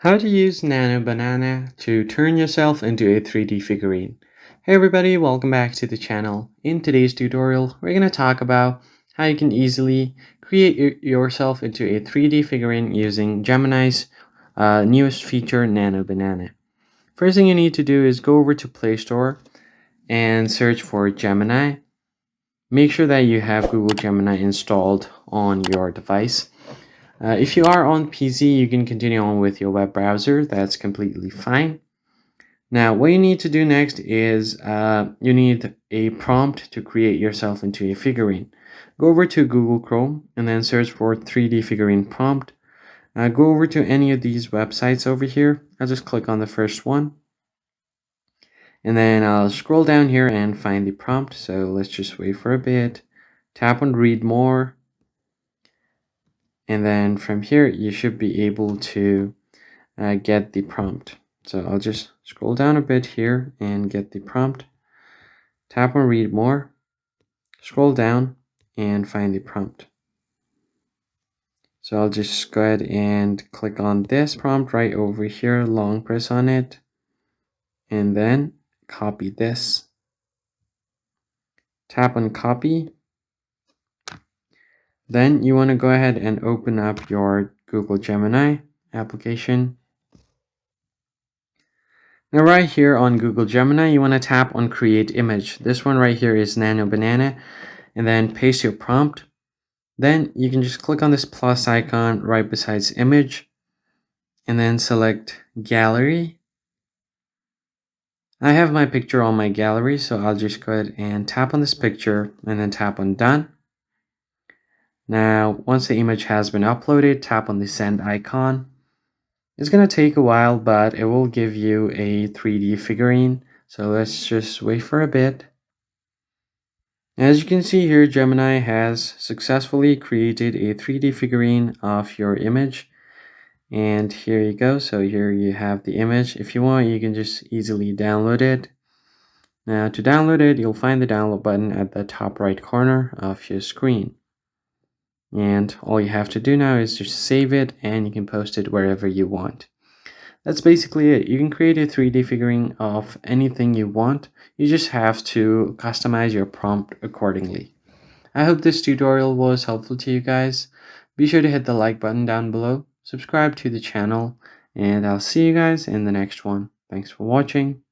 How to use Nano Banana to turn yourself into a 3D figurine. Hey everybody, welcome back to the channel. In today's tutorial, we're going to talk about how you can easily create yourself into a 3D figurine using Gemini's newest feature, Nano Banana. First thing you need to do is go over to Play Store and search for Gemini. Make sure that you have Google Gemini installed on your device. If you are on PC, you can continue on with your web browser. That's completely fine. Now, what you need to do next is you need a prompt to create yourself into a figurine. Go over to Google Chrome and then search for 3D figurine prompt. Go over to any of these websites over here. I'll just click on the first one. And then I'll scroll down here and find the prompt. So let's just wait for a bit. Tap on read more. And then from here, you should be able to get the prompt. So I'll just scroll down a bit here and get the prompt. Tap on read more. Scroll down and find the prompt. So I'll just go ahead and click on this prompt right over here, long press on it, and then copy this. Tap on copy. Then you want to go ahead and open up your Google Gemini application. Now right here on Google Gemini, you want to tap on create image. This one right here is Nano Banana, and then paste your prompt. Then you can just click on this plus icon right besides image and then select gallery. I have my picture on my gallery, so I'll just go ahead and tap on this picture and then tap on done. Now, once the image has been uploaded, tap on the send icon. It's going to take a while, but it will give you a 3D figurine. So let's just wait for a bit. As you can see here, Gemini has successfully created a 3D figurine of your image. And here you go. So here you have the image. If you want, you can just easily download it. Now to download it, you'll find the download button at the top right corner of your screen. And all you have to do now is just save it and you can post it wherever you want. That's basically it. You can create a 3D figurine of anything you want. You just have to customize your prompt accordingly. I hope this tutorial was helpful to you guys. Be sure to hit the like button down below, subscribe to the channel, and I'll see you guys in the next one. Thanks for watching.